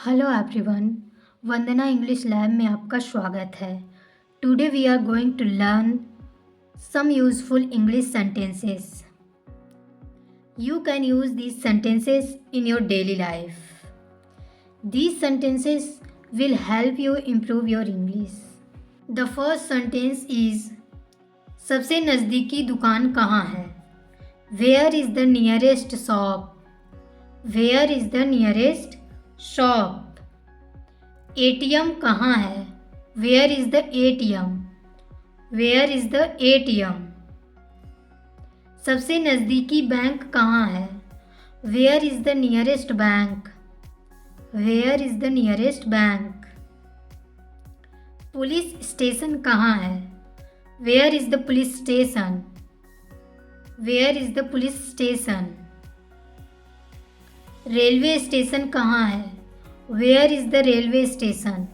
Hello everyone, Vandana English lab में आपका स्वागत है। Today we are going to learn some useful English sentences. You can use these sentences in your daily life. These sentences will help you improve your English. The first sentence is सबसे नज़दीकी दुकान कहाँ है? Where is the nearest shop? Where is the nearest shop? ATM कहाँ है? Where is the ATM? Where is the ATM? सबसे नज़दीकी bank कहाँ है? Where is the nearest bank? Where is the nearest bank? Police station कहाँ है? Where is the police station? Where is the police station? Railway station कहाँ है? Where is the railway station?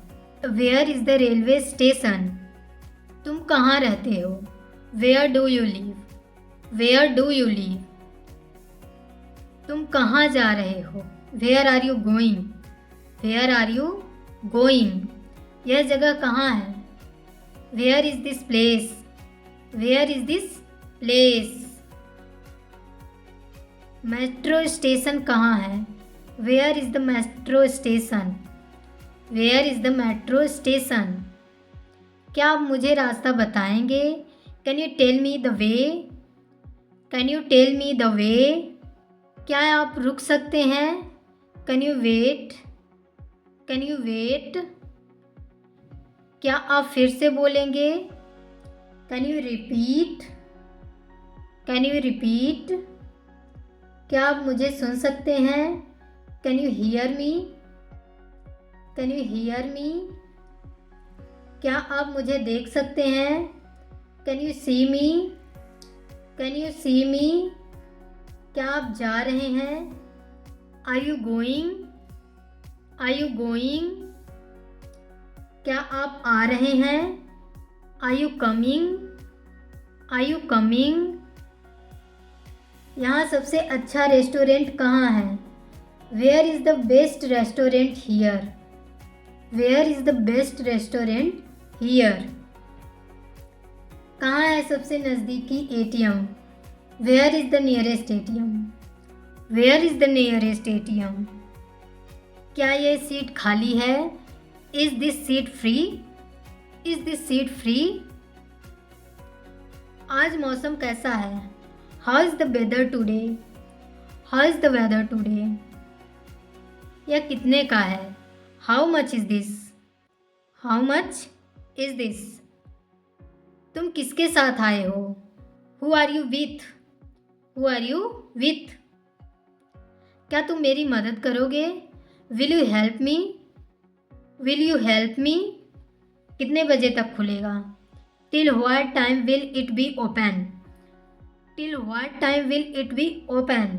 Where is the railway station? तुम कहाँ रहते हो? Where do you live? Where do you live? तुम कहाँ जा रहे हो? Where are you going? Where are you going? यह जगह कहाँ है? Where is this place? Where is this place? Metro station कहाँ है? Where is the metro station? Where is the metro station? क्या आप मुझे रास्ता बताएंगे? Can you tell me the way? Can you tell me the way? क्या आप रुक सकते हैं? Can you wait? Can you wait? क्या आप फिर से बोलेंगे? Can you repeat? Can you repeat? क्या आप मुझे सुन सकते हैं? Can you hear me? Can you hear me? क्या आप मुझे देख सकते हैं? Can you see me? Can you see me? क्या आप जा रहे हैं? Are you going? Are you going? क्या आप आ रहे हैं? Are you coming? Are you coming? यहाँ सबसे अच्छा रेस्टोरेंट कहाँ है? Where is the best restaurant here? Where is the best restaurant here? कहाँ है सबसे नज़दीकी ATM? Where is the nearest ATM? Where is the nearest ATM? क्या ये सीट खाली है? Is this seat free? Is this seat free? आज मौसम कैसा है? How is the weather today? How is the weather today? यह कितने का है? How much is this? How much is this? तुम किसके साथ आए हो? Who are you with? Who are you with? क्या तुम मेरी मदद करोगे? Will you help me? Will you help me? कितने बजे तक खुलेगा? Till what time will it be open? Till what time will it be open?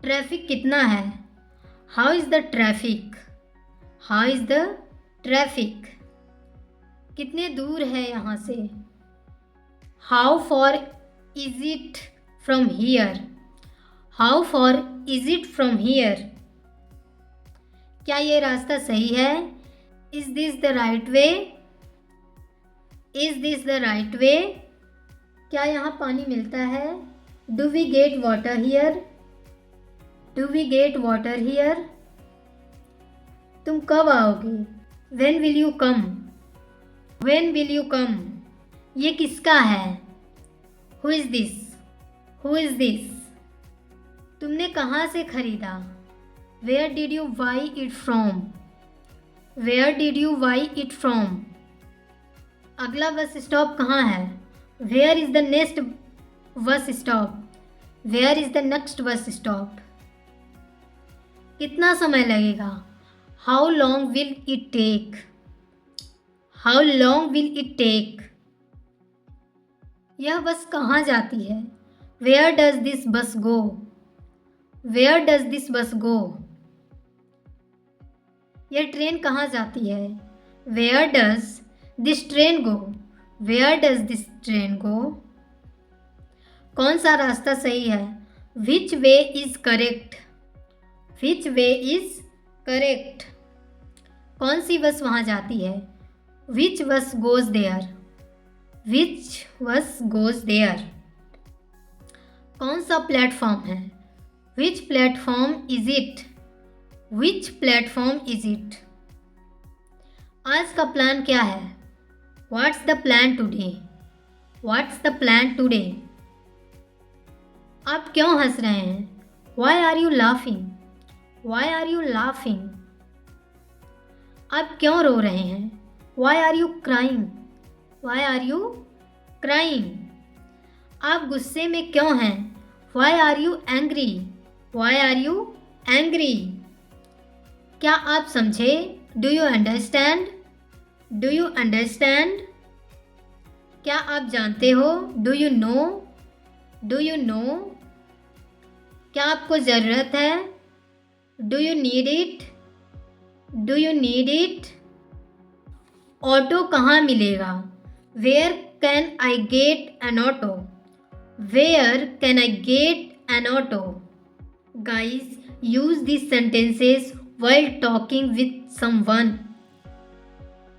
Traffic कितना है? How is the traffic? How is the traffic? कितने दूर है यहाँ से? How far is it from here? How far is it from here? क्या ये रास्ता सही है? Is this the right way? Is this the right way? क्या यहाँ पानी मिलता है? Do we get water here? Do we get water here? तुम कब आओगे? When will you come? When will you come? ये किसका है? Who is this? Who is this? तुमने कहाँ से खरीदा? Where did you buy it from? Where did you buy it from? अगला बस स्टॉप कहाँ है? Where is the next bus stop? Where is the next bus stop? कितना समय लगेगा? How long will it take? How long will it take? यह बस कहाँ जाती है? Where does this bus go? Where does this bus go? यह train कहाँ जाती है? Where does this train go? Where does this train go? कौन सा रास्ता सही है? Which way is correct? Which way is correct. कौन सी बस वहाँ जाती है? विच बस गोज देयर? विच बस गोज देयर? कौन सा प्लेटफॉर्म है? Which platform is it? Which platform is it? आज का प्लान क्या है? What's the plan today? What's the plan today? आप क्यों हंस रहे हैं? Why are you laughing? Why are you laughing? आप क्यों रो रहे हैं? Why are you crying? Why are you crying? आप गुस्से में क्यों हैं? Why are you angry? Why are you angry? क्या आप समझे? Do you understand? Do you understand? क्या आप जानते हो? Do you know? Do you know? क्या आपको ज़रूरत है? Do you need it? Do you need it? Auto कहाँ मिलेगा? Where can I get an auto? Where can I get an auto? Guys, use this sentences while talking with someone.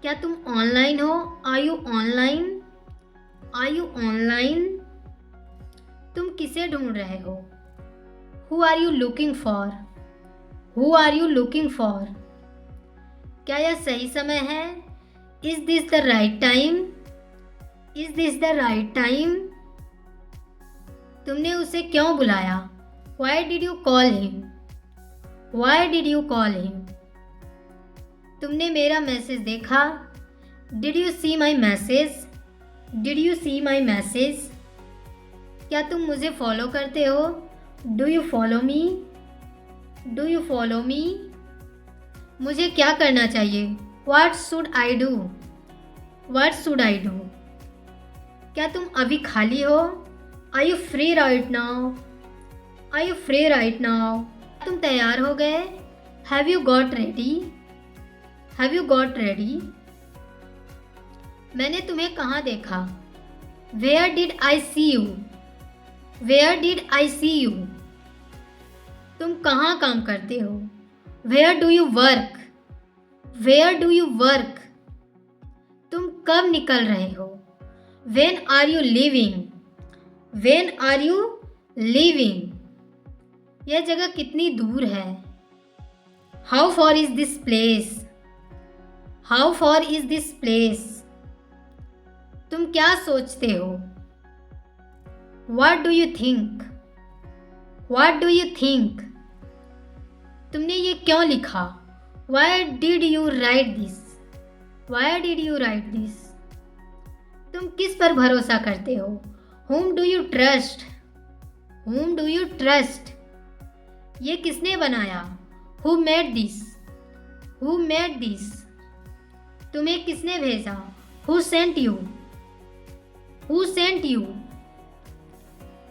क्या तुम online हो? Are you online? Are you online? तुम किसे ढूंढ रहे हो? Who are you looking for? Who are you looking for? क्या यह सही समय है? Is this the right time? Is this the right time? तुमने उसे क्यों बुलाया? Why did you call him? Why did you call him? तुमने मेरा मैसेज देखा? Did you see my message? Did you see my message? क्या तुम मुझे फॉलो करते हो? Do you follow me? Do you follow me? मुझे क्या करना चाहिए? What should I do? What should I do? क्या तुम अभी खाली हो? Are you free right now? Are you free right now? तुम तैयार हो गए? Have you got ready? Have you got ready? मैंने तुम्हें कहाँ देखा? Where did I see you? Where did I see you? तुम कहाँ काम करते हो? Where do you work? Where do you work? तुम कब निकल रहे हो? When are you leaving? When are you leaving? यह जगह कितनी दूर है? How for is this place? How for is this place? तुम क्या सोचते हो? What do you think? What do you think? तुमने ये क्यों लिखा? Y did you right this? Y did you right this? तुम किस पर भरोसा करते हो? whom do you trust? whom do you trust? ये किसने बनाया? Who made this? Who made this? तुम्हें किसने भेजा? Who sent you? Who sent you?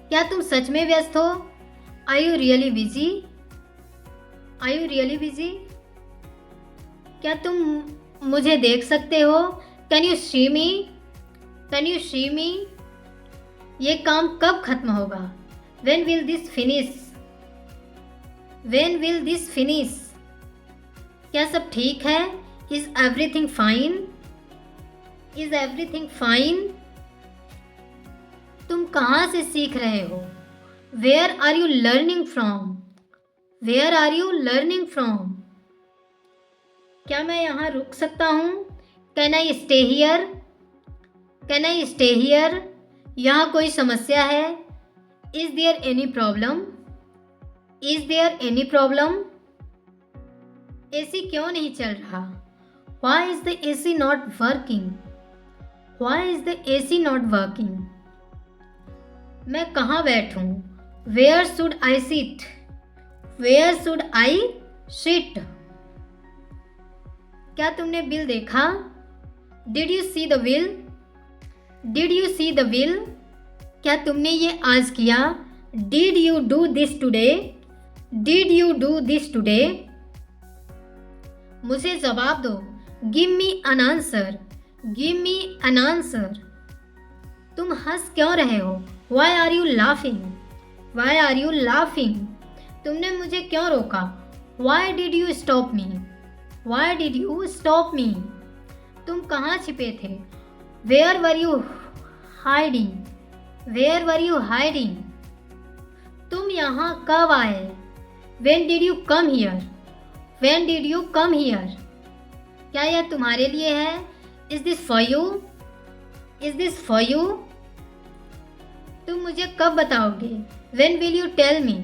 क्या तुम सच में व्यस्त हो? Are you really busy? Are you really busy? क्या तुम मुझे देख सकते हो? Can you see me? Can you see me? ये काम कब खत्म होगा? When will this finish? When will this finish? क्या सब ठीक है? Is everything fine? Is everything fine? तुम कहाँ से सीख रहे हो? Where are you learning from? Where are you learning from? क्या मैं यहाँ रुक सकता हूँ? Can I stay here? Can I stay here? यहाँ कोई समस्या है? Is there any problem? Is there any problem? AC क्यों नहीं चल रहा? Why is the AC not working? Why is the AC not working? मैं कहाँ बैठूं? Where should I sit? Where should I sit? क्या तुमने बिल देखा? Did you see the bill? Did you see the bill? क्या तुमने ये आज किया? Did you do this today? Did you do this today? मुझे जवाब दो. Give me an answer. Give me an answer. तुम हंस क्यों रहे हो? Why are you laughing? Why are you laughing? तुमने मुझे क्यों रोका? Why did you stop me? Why did you stop me? तुम कहाँ छिपे थे? Where were you hiding? Where were you hiding? तुम यहाँ कब आए? When did you come here? When did you come here? क्या यह तुम्हारे लिए है? Is this for you? Is this for you? तुम मुझे कब बताओगे? When will you tell me?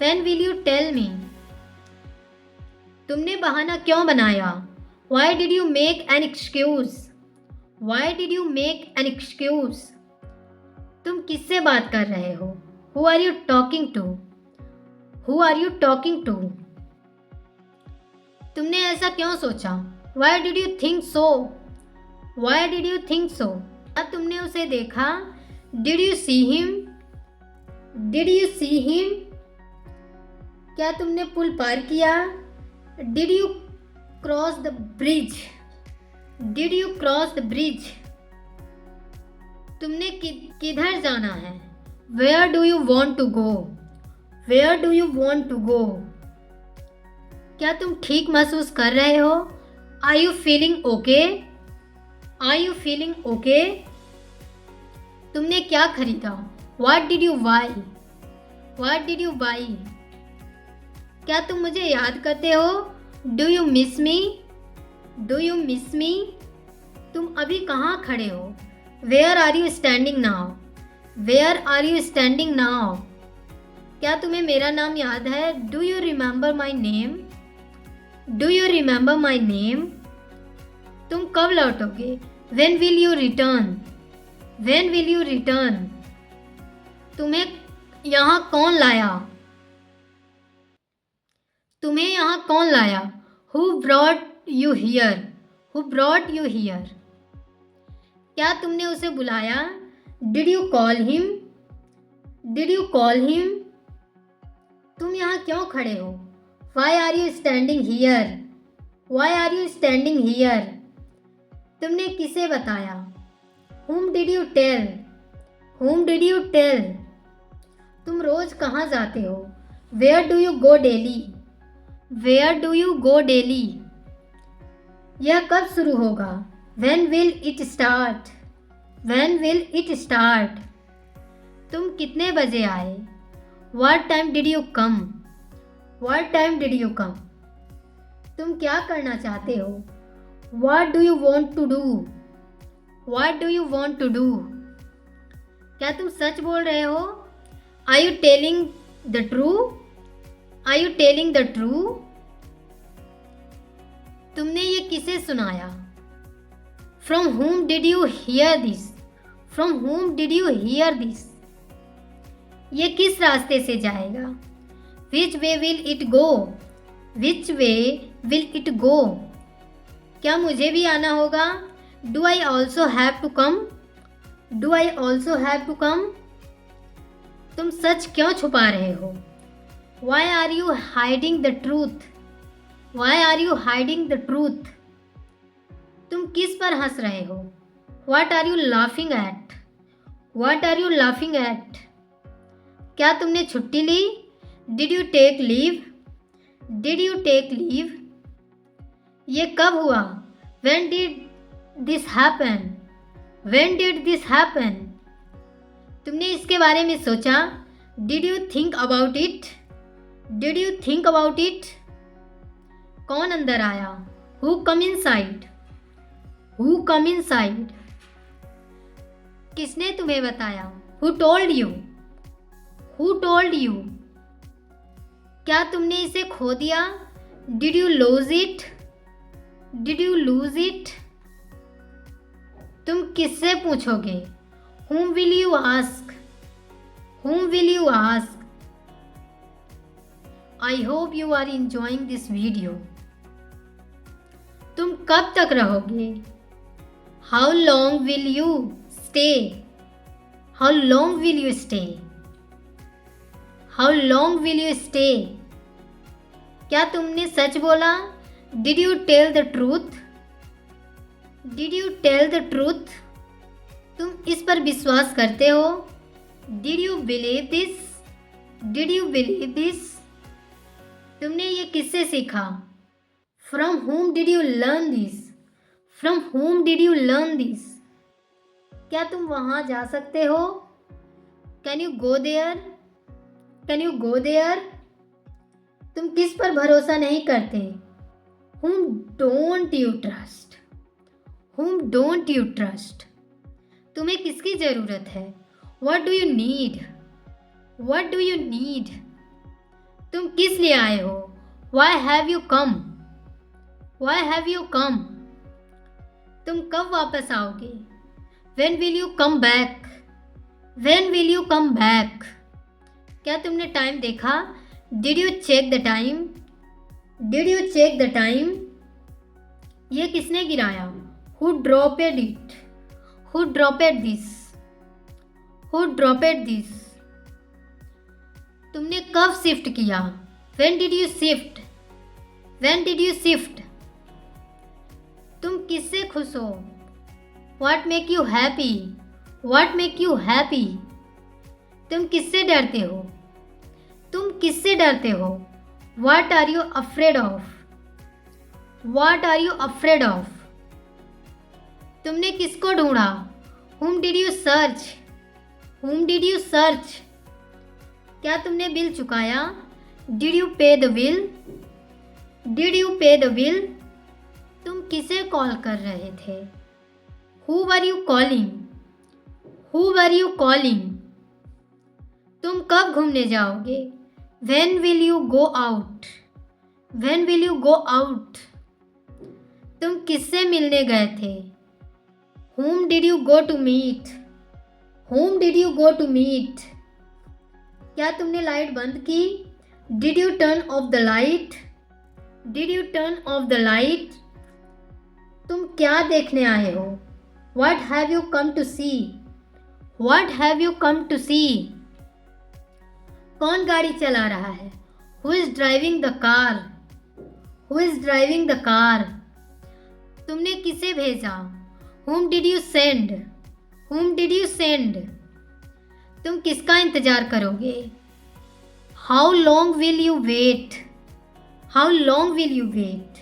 When will you tell me? तुमने बहाना क्यों बनाया? Why did you make an excuse? Why did you make an excuse? तुम किससे बात कर रहे हो? Who are you talking to? Who are you talking to? तुमने ऐसा क्यों सोचा? Why did you think so? Why did you think so? क्या तुमने उसे देखा? Did you see him? Did you see him? क्या तुमने पुल पार किया? Did you cross the bridge? Did you cross the bridge? तुमने किधर जाना है? Where do you want to go? Where do you want to go? क्या तुम ठीक महसूस कर रहे हो? Are you feeling okay? Are you feeling okay? तुमने क्या खरीदा? What did you buy? What did you buy? क्या तुम मुझे याद करते हो? Do you miss me? Do you miss me? तुम अभी कहाँ खड़े हो? Where are you standing now? Where are you standing now? क्या तुम्हें मेरा नाम याद है? Do you remember my name? Do you remember my name? तुम कब लौटोगे? When will you return? When will you return? तुम्हें यहाँ कौन लाया? तुम्हें यहाँ कौन लाया? Who brought you here? Who brought you here? क्या तुमने उसे बुलाया? Did you call him? Did you call him? तुम यहाँ क्यों खड़े हो? Why are you standing here? Why are you standing here? तुमने किसे बताया? Whom did you tell? Whom did you tell? तुम रोज कहाँ जाते हो? Where do you go daily? Where do you go daily? यह कब शुरू होगा? When will it start? When will it start? तुम कितने बजे आए? What time did you come? What time did you come? तुम क्या करना चाहते हो? What do you want to do? What do you want to do? क्या तुम सच बोल रहे हो? Are you telling the true? Are you telling the true? तुमने ये किसे सुनाया? From whom did you hear this? From whom did you hear this? ये किस रास्ते से जाएगा? Which way will it go? Which way will it go? क्या मुझे भी आना होगा? Do I also have to come? Do I also have to come? तुम सच क्यों छुपा रहे हो? Why are you hiding the truth? Why are you hiding the truth? तुम किस पर हंस रहे हो? What are you laughing at? What are you laughing at? क्या तुमने छुट्टी ली? Did you take leave? Did you take leave? ये कब हुआ? When did this happen? When did this happen? तुमने इसके बारे में सोचा? Did you think about it? Did you think about it? कौन अंदर आया? Who come inside? Who come inside? किसने तुम्हें बताया? Who told you? Who told you? क्या तुमने इसे खो दिया? Did you lose it? Did you lose it? तुम किससे पूछोगे? Whom will you ask? Whom will you ask? I hope you are enjoying this video. तुम कब तक रहोगे? How long will you stay? How long will you stay? How long will you stay? क्या तुमने सच बोला? Did you tell the truth? Did you tell the truth? तुम इस पर विश्वास करते हो? Did you believe this? Did you believe this? तुमने ये किससे सीखा? From whom did you learn this? From whom did you learn this? क्या तुम वहाँ जा सकते हो? Can you go there? Can you go there? तुम किस पर भरोसा नहीं करते? whom don't you trust? whom don't you trust? तुम्हें किसकी ज़रूरत है? what do you need? what do you need? तुम किस लिए आए हो? why have you come? why have you come? तुम कब वापस आओगे? when will you come back? when will you come back? क्या तुमने टाइम देखा? did you check the time? did you check the time? ये किसने गिराया? who dropped it? who dropped this? who dropped this? तुमने कब शिफ्ट किया? when did you shift? when did you shift? तुम किससे खुश हो? what make you happy? what make you happy? तुम किससे डरते हो? तुम किससे डरते हो? what are you afraid of? what are you afraid of? तुमने किसको ढूंढा? whom did you search? whom did you search? क्या तुमने बिल चुकाया? did you pay the bill? did you pay the bill? तुम किसे कॉल कर रहे थे? who were you calling? who were you calling? तुम कब घूमने जाओगे? when will you go out? when will you go out? तुम किससे मिलने गए थे? whom did you go to meet? whom did you go to meet? क्या तुमने लाइट बंद की? did you turn off the light? did you turn off the light? तुम क्या देखने आए हो? what have you come to see? what have you come to see? कौन गाड़ी चला रहा है? who is driving the car? who is driving the car? तुमने किसे भेजा? whom did you send? whom did you send? तुम किसका इंतजार करोगे? how long will you wait? how long will you wait?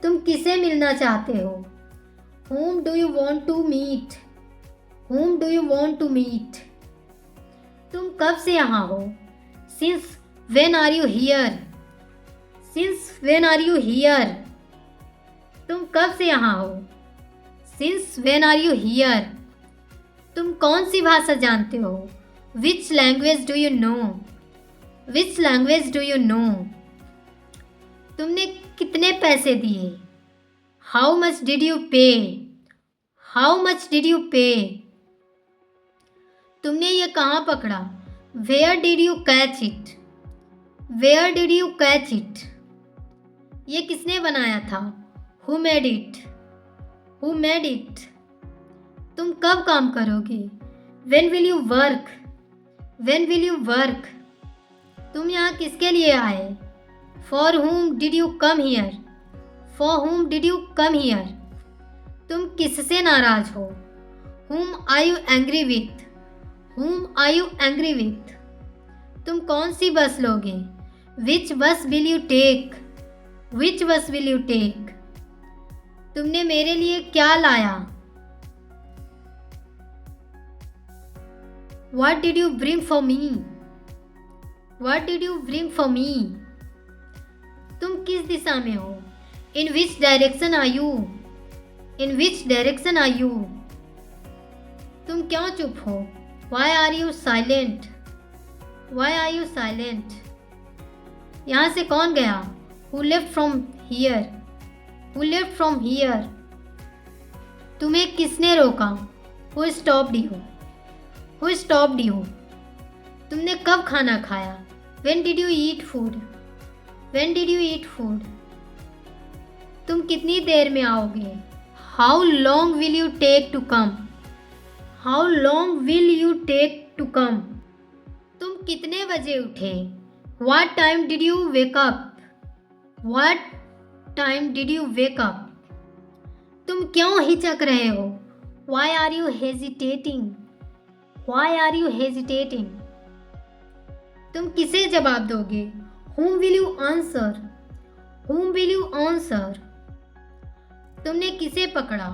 तुम किसे मिलना चाहते हो? whom do you want to meet? whom do you want to meet? तुम कब से यहाँ हो? since when are you here? since when are you here? तुम कब से यहाँ हो? since when are you here? तुम कौन सी भाषा जानते हो? which language do you know? which language do you know? तुमने कितने पैसे दिए? how much did you pay? how much did you pay? तुमने ये कहाँ पकड़ा? where did you catch it? where did you catch it? ये किसने बनाया था? who made it? who made it? तुम कब काम करोगे? when will you work? when will you work? तुम यहाँ किसके लिए आए? for whom did you come here? for whom did you come here? तुम किससे नाराज हो? whom are you angry with? whom are you angry with? तुम कौन सी बस लोगे? which bus will you take? which bus will you take? तुमने मेरे लिए क्या लाया? what did you bring for me? what did you bring for me? तुम किस दिशा में हो? in which direction are you? in which direction are you? तुम क्यों चुप हो? why are you silent? why are you silent? यहाँ से कौन गया? who left from here? who left from here? तुम्हें किसने रोका? who stopped you? who stopped you? तुमने कब खाना खाया? when did you eat food? when did you eat food? तुम कितनी देर में आओगे? how long will you take to come? how long will you take to come? तुम कितने बजे उठे? what time did you wake up? what time did you wake up? तुम क्यों हिचक रहे हो? why are you hesitating? why are you hesitating? तुम किसे जवाब दोगे? Whom will you answer? Whom will you answer? तुमने किसे पकड़ा?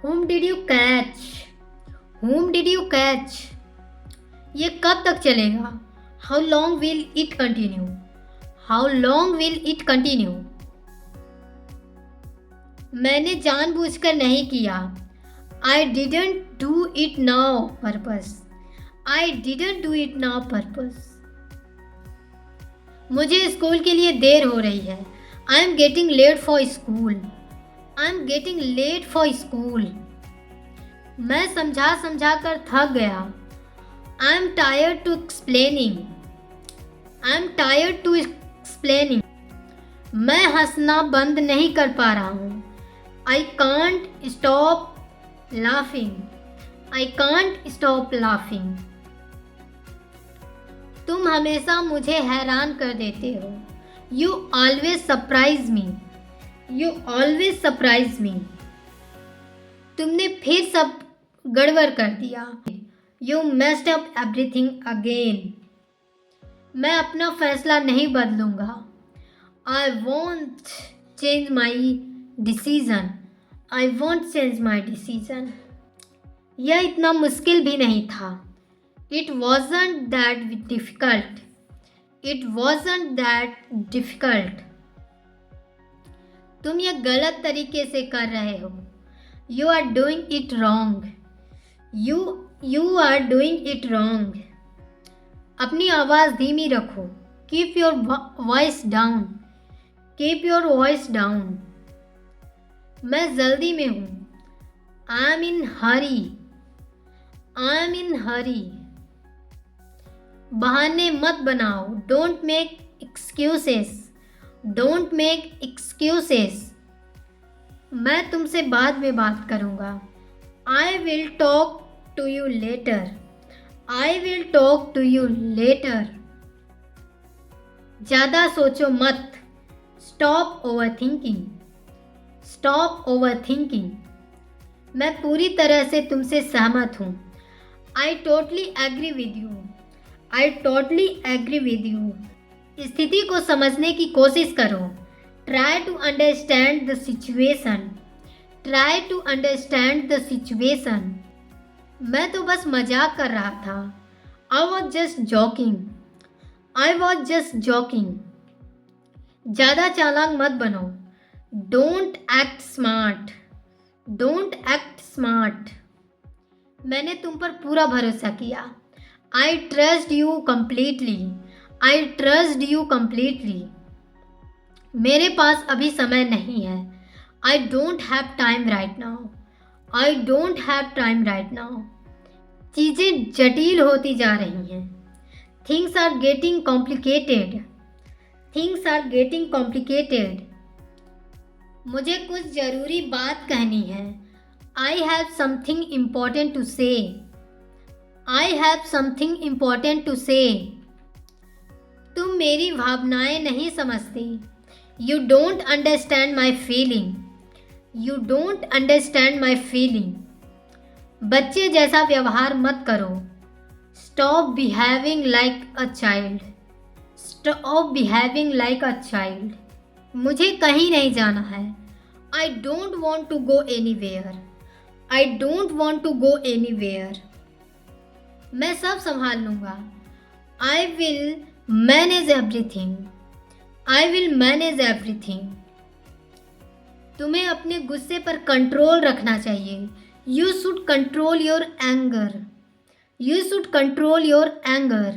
Whom did you catch? Whom did you catch? ये कब तक चलेगा? How long will it continue? How long will it continue? मैंने जानबूझकर नहीं किया. I didn't do it now purpose. I didn't do it now purpose. मुझे स्कूल के लिए देर हो रही है. I am getting late for school. I am getting late for school. मैं समझा कर थक गया. I am tired to explaining. I am tired to explaining. मैं हंसना बंद नहीं कर पा रहा हूँ. I can't stop laughing. I can't stop laughing. तुम हमेशा मुझे हैरान कर देते हो. You always surprise me. You always surprise me. तुमने फिर सब गड़बड़ कर दिया. You messed up everything again. मैं अपना फैसला नहीं बदलूंगा. I won't change my decision. I won't change my decision. यह इतना मुश्किल भी नहीं था. It wasn't that difficult. It wasn't that difficult. तुम यह गलत तरीके से कर रहे हो. You are doing it wrong. You are doing it wrong. अपनी आवाज़ धीमी रखो. Keep your voice down. Keep your voice down. मैं जल्दी में हूँ. I am in hurry. I am in hurry. बहाने मत बनाओ. Don't make excuses. Don't make excuses. मैं तुमसे बाद में बात करूँगा. I will talk to you later. I will talk to you later. ज़्यादा सोचो मत. Stop overthinking. Stop overthinking. मैं पूरी तरह से तुमसे सहमत हूँ. I totally agree with you. I totally agree with you. स्थिति को समझने की कोशिश करो. Try to understand the situation. Try to understand the situation. मैं तो बस मजाक कर रहा था. I was just joking. I was just joking. ज़्यादा चालाक मत बनो. Don't act smart. Don't act smart. मैंने तुम पर पूरा भरोसा किया. I trust you completely. I trust you completely. मेरे पास अभी समय नहीं है. I don't have time right now. I don't have time right now. चीज़ें जटिल होती जा रही हैं. Things are getting complicated. Things are getting complicated. मुझे कुछ ज़रूरी बात कहनी है. I have something important to say. I have something important to say. तुम मेरी भावनाएं नहीं समझते. You don't understand my feeling. You don't understand my feeling. बच्चे जैसा व्यवहार मत करो. Stop behaving like a child. Stop behaving like a child. मुझे कहीं नहीं जाना है. I don't want to go anywhere. I don't want to go anywhere. मैं सब संभाल लूँगा. I will manage everything. I will manage everything. तुम्हें अपने गुस्से पर कंट्रोल रखना चाहिए. You should control your anger. You should control your anger.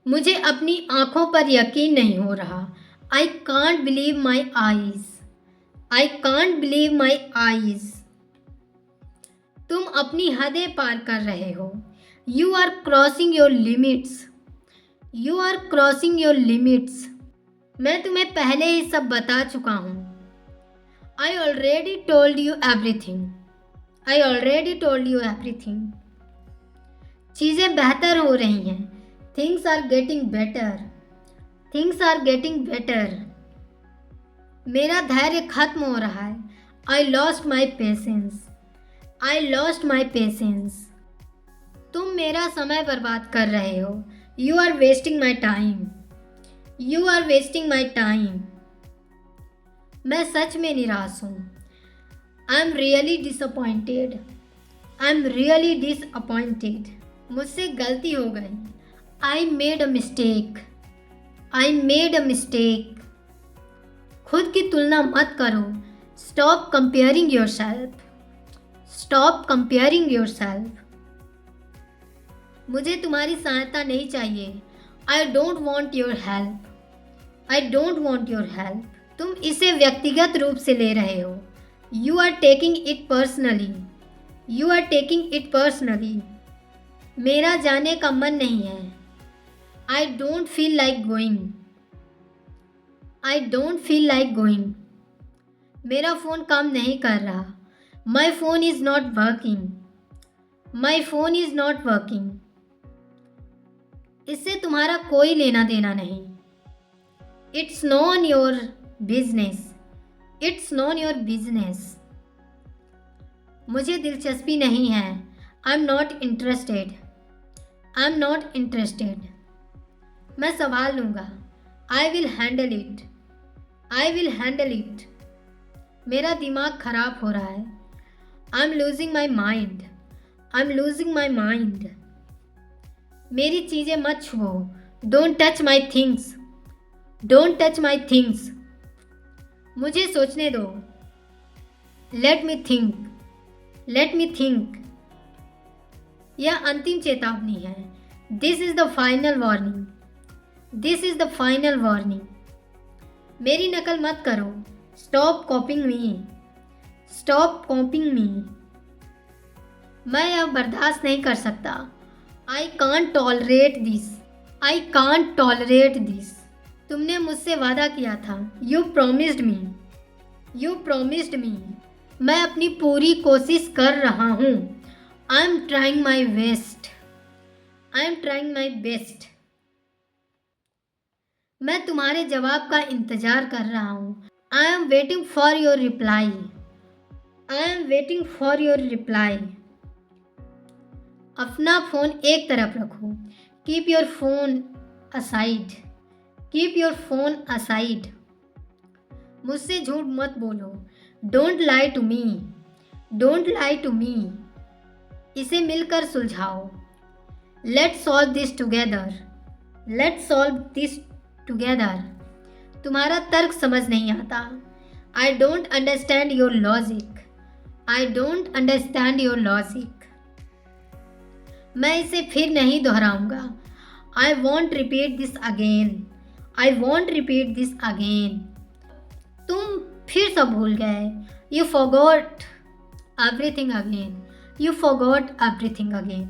मुझे अपनी आँखों पर यकीन नहीं हो रहा. I can't believe my eyes. I can't believe my eyes. तुम अपनी हदें पार कर रहे हो. You are crossing your limits. You are crossing your limits. मैं तुम्हें पहले ही सब बता चुका हूँ. I already told you everything. I already told you everything. चीज़ें बेहतर हो रही हैं. Things are getting better. Things are getting better. मेरा धैर्य खत्म हो रहा है. I lost my patience. I lost my patience. तुम मेरा समय बर्बाद कर रहे हो. You are wasting my time, you are wasting my time. मैं सच में निराश हूँ। I am really disappointed, I am really disappointed. मुझसे गलती हो गई। I made a mistake, I made a mistake. खुद की तुलना मत करो। Stop comparing yourself, stop comparing yourself. मुझे तुम्हारी सहायता नहीं चाहिए। I don't want your help, I don't want your help. तुम इसे व्यक्तिगत रूप से ले रहे हो। You are taking it personally, you are taking it personally. मेरा जाने का मन नहीं है। I don't feel like going, I don't feel like going. मेरा फ़ोन काम नहीं कर रहा। My phone is not working, my phone is not working. इससे तुम्हारा कोई लेना देना नहीं। It's none your business, it's none your business. मुझे दिलचस्पी नहीं है। I am not interested, I am not interested. मैं संभाल लूँगा। I will handle it, I will handle it. मेरा दिमाग खराब हो रहा है। I am losing my mind, I am losing my mind. मेरी चीज़ें मत छुओ। Don't touch my things, don't touch my things. मुझे सोचने दो। Let me think, let me think. यह अंतिम चेतावनी है। This is the final warning, this is the final warning. मेरी नकल मत करो। Stop copying me, stop copying me. मैं यह बर्दाश्त नहीं कर सकता। I can't tolerate this, I can't tolerate this. तुमने मुझसे वादा किया था। You promised me, you promised me. मैं अपनी पूरी कोशिश कर रहा हूँ। I am trying my best, I am trying my best. मैं तुम्हारे जवाब का इंतज़ार कर रहा हूँ। I am waiting for your reply, I am waiting for your reply. अपना फ़ोन एक तरफ रखो। Keep your phone aside, keep your phone aside. मुझसे झूठ मत बोलो। Don't lie to me, don't lie to me. इसे मिलकर सुलझाओ। Let's solve this together, let's solve this together. तुम्हारा तर्क समझ नहीं आता। I don't understand your logic, I don't understand your logic. मैं इसे फिर नहीं दोहराऊंगा। I won't repeat this again, I won't repeat this again. तुम फिर सब भूल गए। You forgot everything again, you forgot everything again.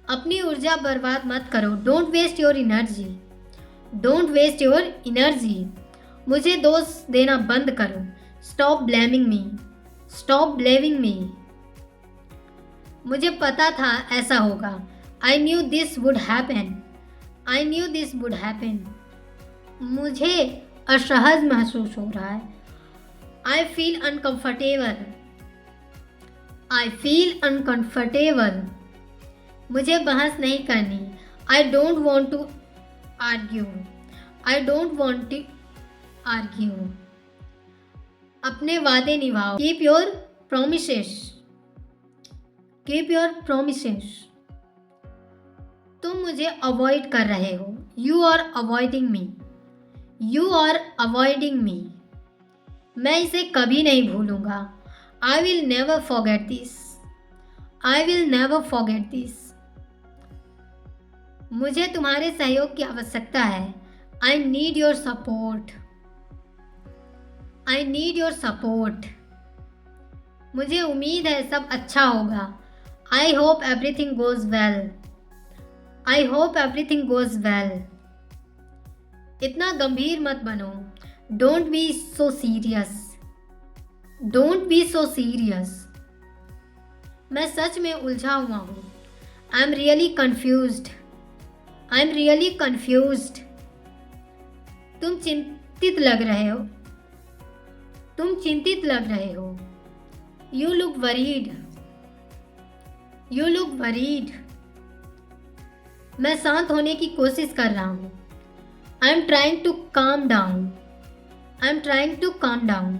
अपनी ऊर्जा बर्बाद मत करो। Don't waste your energy, don't waste your energy. मुझे दोष देना बंद करो। Stop blaming me, stop blaming me. मुझे पता था ऐसा होगा। I knew this would happen, I knew this would happen. मुझे असहज महसूस हो रहा है। I feel uncomfortable, I feel uncomfortable. मुझे बहस नहीं करनी। I don't want to argue, I don't want to argue. अपने वादे निभाओ। Keep your promises, keep your promises. तुम मुझे अवॉइड कर रहे हो। You are avoiding me, you are avoiding me. मैं इसे कभी नहीं भूलूंगा। I will never forget this, I will never forget this. मुझे तुम्हारे सहयोग की आवश्यकता है। I need your support, I need your support. मुझे उम्मीद है सब अच्छा होगा। I hope everything goes well, I hope everything goes well. इतना गंभीर मत बनो। Don't be so serious, don't be so serious. मैं सच में उलझा हुआ हूँ। I am really confused, I am really confused. तुम चिंतित लग रहे हो, तुम चिंतित लग रहे हो। You look worried, you look worried. मैं शांत होने की कोशिश कर रहा हूँ। I am trying to calm down. I am trying to calm down.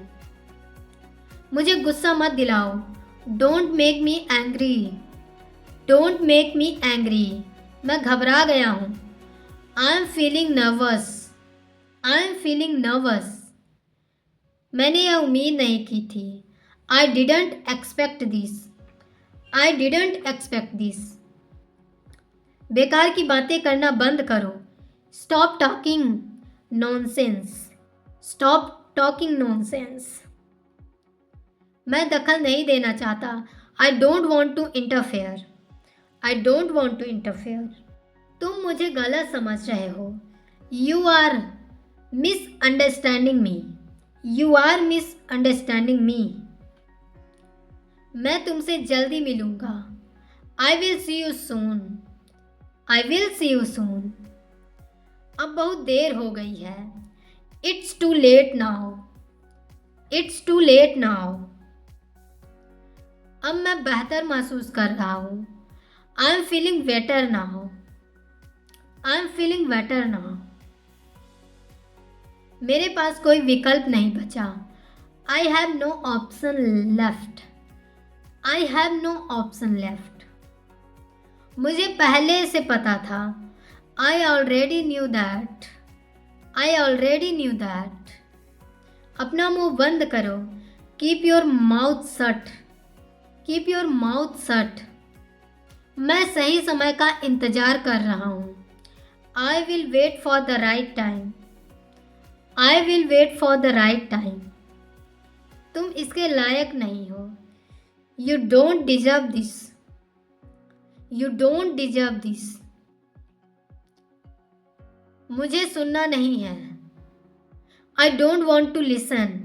मुझे गुस्सा मत दिलाओ। Don't make me angry. Don't make me angry. मैं घबरा गया हूँ। I am feeling nervous. I am feeling nervous. मैंने यह उम्मीद नहीं की थी। I didn't expect this. I didn't expect this. बेकार की बातें करना बंद करो। Stop talking nonsense. Stop talking nonsense. मैं दखल नहीं देना चाहता। I don't want to interfere. I don't want to interfere. तुम मुझे गलत समझ रहे हो। You are misunderstanding me. You are misunderstanding me. मैं तुमसे जल्दी मिलूंगा। I will see you soon. I will see you soon. अब बहुत देर हो गई है। It's too late now. It's too late now. अब मैं बेहतर महसूस कर रहा हूँ। I am feeling better now. I am feeling better now. मेरे पास कोई विकल्प नहीं बचा। I have no option left. I have no option left. मुझे पहले से पता था। I already knew that. I already knew that. अपना मुंह बंद करो। Keep your mouth shut. Keep your mouth shut. मैं सही समय का इंतजार कर रहा हूँ। I will wait for the right time. I will wait for the right time. तुम इसके लायक नहीं हो। You don't deserve this. You don't deserve this. मुझे सुनना नहीं है। I don't want to listen.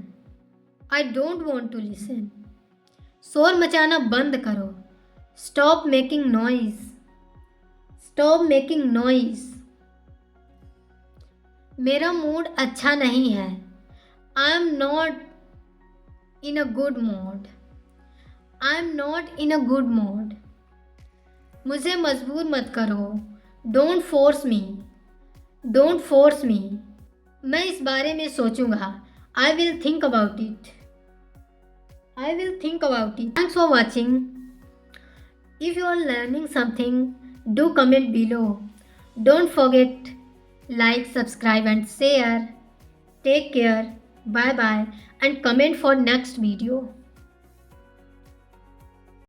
I don't want to listen. शोर मचाना बंद करो। Stop making noise. Stop making noise. मेरा मूड अच्छा नहीं है। I am not in a good mood. I am not in a good mood. मुझे मजबूर मत करो। Don't force me. Don't force मी। मैं इस बारे में सोचूंगा। I will think about it. I will think about it. Thanks for watching. If you are learning something, do comment below. Don't forget like, subscribe and share. Take care. Bye bye and comment for next video.